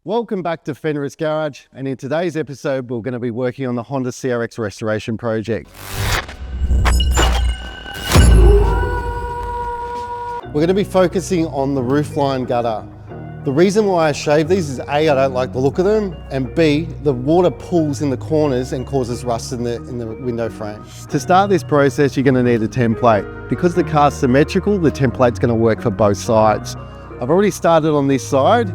Welcome back to Fenris Garage, and in today's episode we're going to be working on the Honda CRX Restoration project. We're going to be focusing on the roofline gutter. The reason why I shave these is A, I don't like the look of them, and B, the water pools in the corners and causes rust in the window frame. To start this process, you're going to need a template. Because the car's symmetrical, the template's going to work for both sides. I've already started on this side,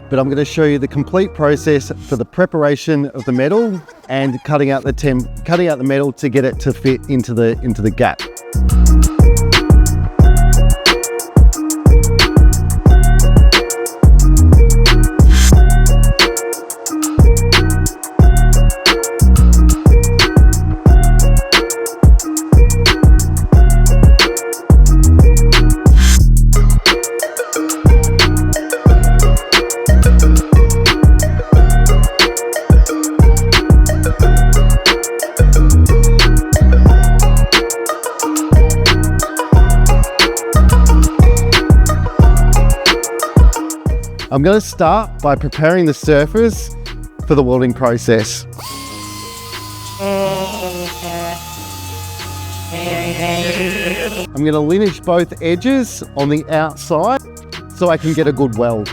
but I'm going to show you the complete process for the preparation of the metal and cutting out the metal to get it to fit into the gap. I'm going to start by preparing the surface for the welding process. I'm going to lineage both edges on the outside so I can get a good weld.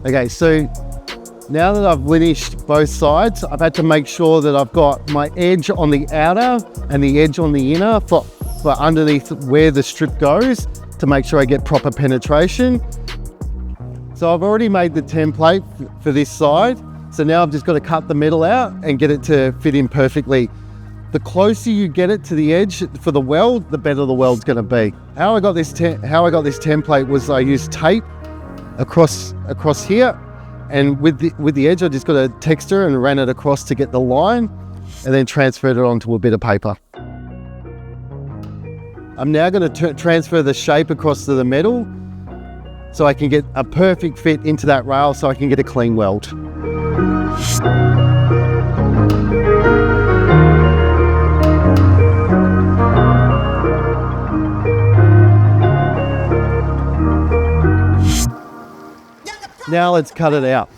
Okay, so now that I've lineaged both sides, I've had to make sure that I've got my edge on the outer and the edge on the inner for underneath where the strip goes to make sure I get proper penetration. So I've already made the template for this side. So now I've just got to cut the metal out and get it to fit in perfectly. The closer you get it to the edge for the weld, the better the weld's going to be. How I got this template was I used tape across here, and with the edge I just got a texture and ran it across to get the line and then transferred it onto a bit of paper. I'm now going to transfer the shape across to the metal so I can get a perfect fit into that rail so I can get a clean weld. Now let's cut it out.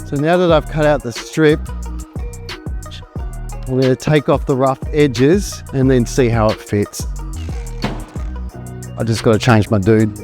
So now that I've cut out the strip, I'm going to take off the rough edges and then see how it fits. I just got to change my dude.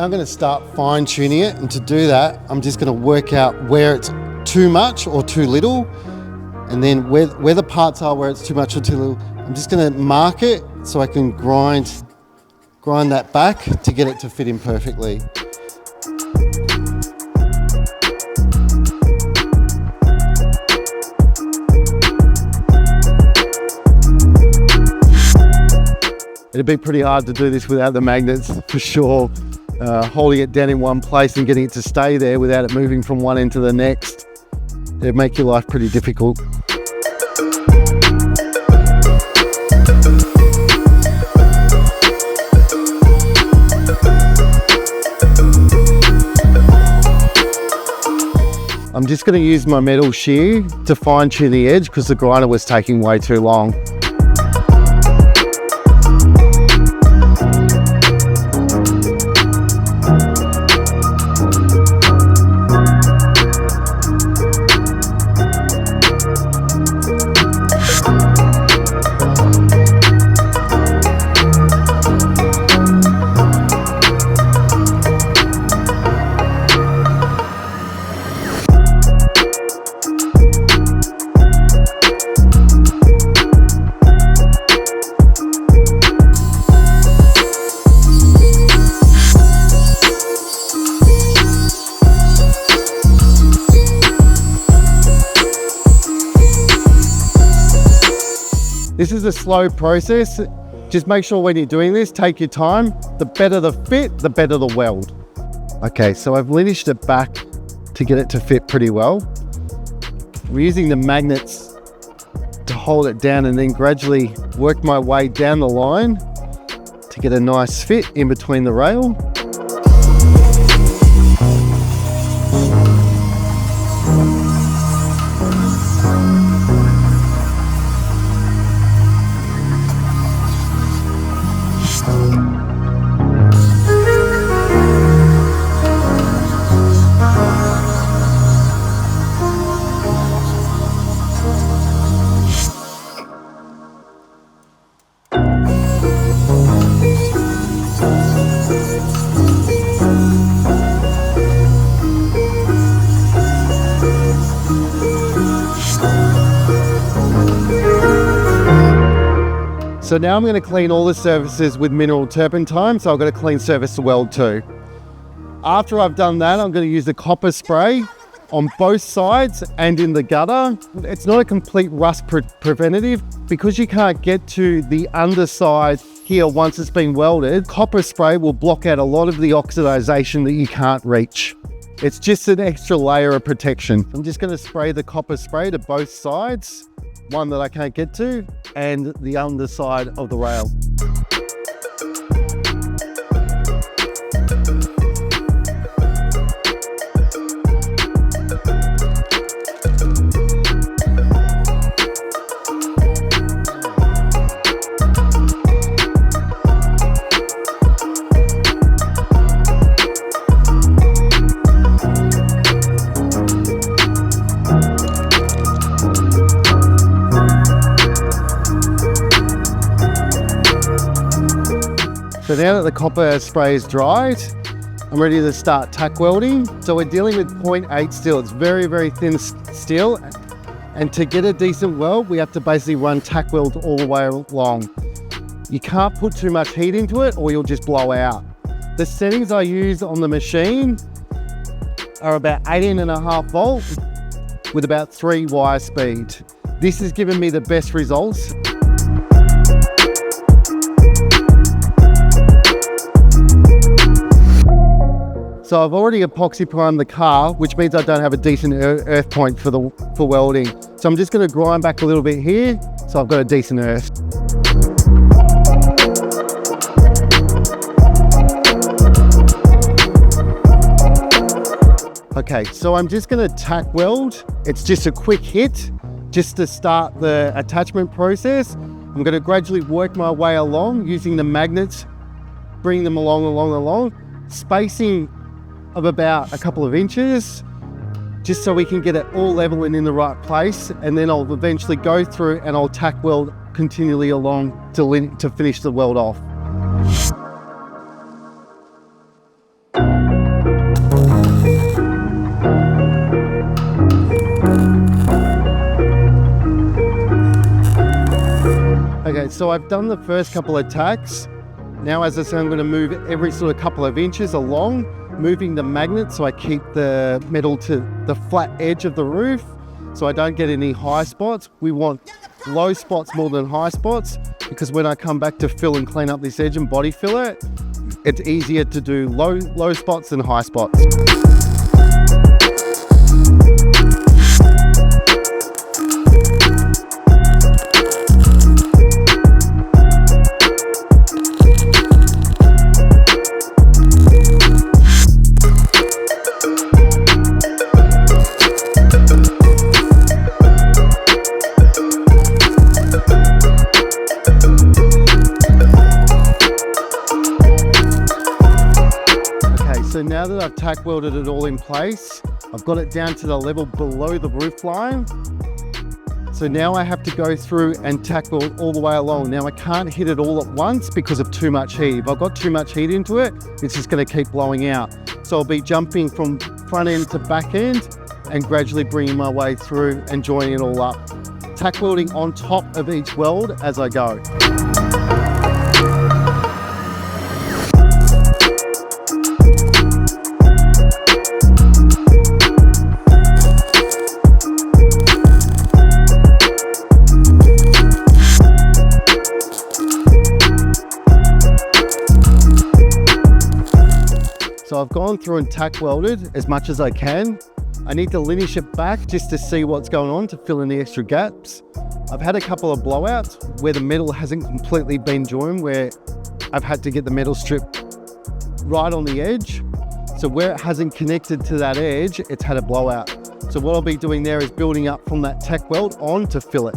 now going to start fine tuning it, and to do that I'm just going to work out where it's too much or too little, and then where the parts are where it's too much or too little, I'm just going to mark it so I can grind that back to get it to fit in perfectly. It'd be pretty hard to do this without the magnets, for sure. Holding it down in one place and getting it to stay there without it moving from one end to the next, it'd make your life pretty difficult. I'm just going to use my metal shear to fine tune the edge because the grinder was taking way too long. This is a slow process. Just make sure when you're doing this, take your time. The better the fit, the better the weld. Okay, so I've linished it back to get it to fit pretty well. We're using the magnets to hold it down and then gradually work my way down the line to get a nice fit in between the rail. So now I'm going to clean all the surfaces with mineral turpentine, so I've got to clean surface to weld too. After I've done that, I'm going to use the copper spray on both sides and in the gutter. It's not a complete rust preventative because you can't get to the underside here once it's been welded. Copper spray will block out a lot of the oxidization that you can't reach. It's just an extra layer of protection. I'm just going to spray the copper spray to both sides, one that I can't get to, and the underside of the rail. So now that the copper spray is dried, I'm ready to start tack welding. So we're dealing with 0.8 steel. It's very, very thin steel. And to get a decent weld, we have to basically run tack weld all the way along. You can't put too much heat into it or you'll just blow out. The settings I use on the machine are about 18.5 volts with about 3 wire speed. This has given me the best results. So I've already epoxy primed the car, which means I don't have a decent earth point for welding. So I'm just going to grind back a little bit here, so I've got a decent earth. Okay, so I'm just going to tack weld. It's just a quick hit, just to start the attachment process. I'm going to gradually work my way along using the magnets, bring them along, spacing of about a couple of inches, just so we can get it all level and in the right place. And then I'll eventually go through and I'll tack weld continually along to finish the weld off. Okay, so I've done the first couple of tacks. Now, as I said, I'm going to move every sort of couple of inches along, moving the magnet so I keep the metal to the flat edge of the roof so I don't get any high spots. We want low spots more than high spots, because when I come back to fill and clean up this edge and body fill it, it's easier to do low spots than high spots. So now that I've tack welded it all in place, I've got it down to the level below the roof line. So now I have to go through and tack weld all the way along. Now I can't hit it all at once because of too much heat. If I've got too much heat into it, it's just going to keep blowing out. So I'll be jumping from front end to back end and gradually bringing my way through and joining it all up. Tack welding on top of each weld as I go. So I've gone through and tack welded as much as I can. I need to lineage it back just to see what's going on to fill in the extra gaps. I've had a couple of blowouts where the metal hasn't completely been joined, where I've had to get the metal strip right on the edge. So where it hasn't connected to that edge, it's had a blowout. So what I'll be doing there is building up from that tack weld on to fill it.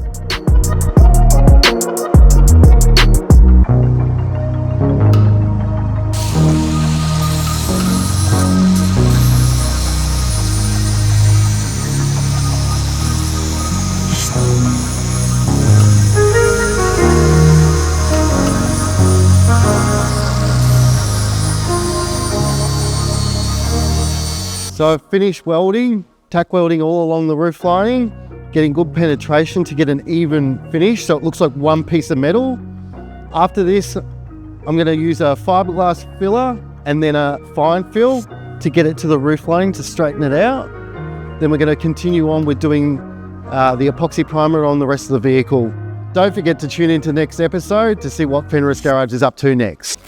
So I've finished welding, tack welding all along the roof lining, getting good penetration to get an even finish so it looks like one piece of metal. After this, I'm going to use a fiberglass filler and then a fine fill to get it to the roof lining to straighten it out. Then we're going to continue on with doing the epoxy primer on the rest of the vehicle. Don't forget to tune into next episode to see what Fenris Garage is up to next.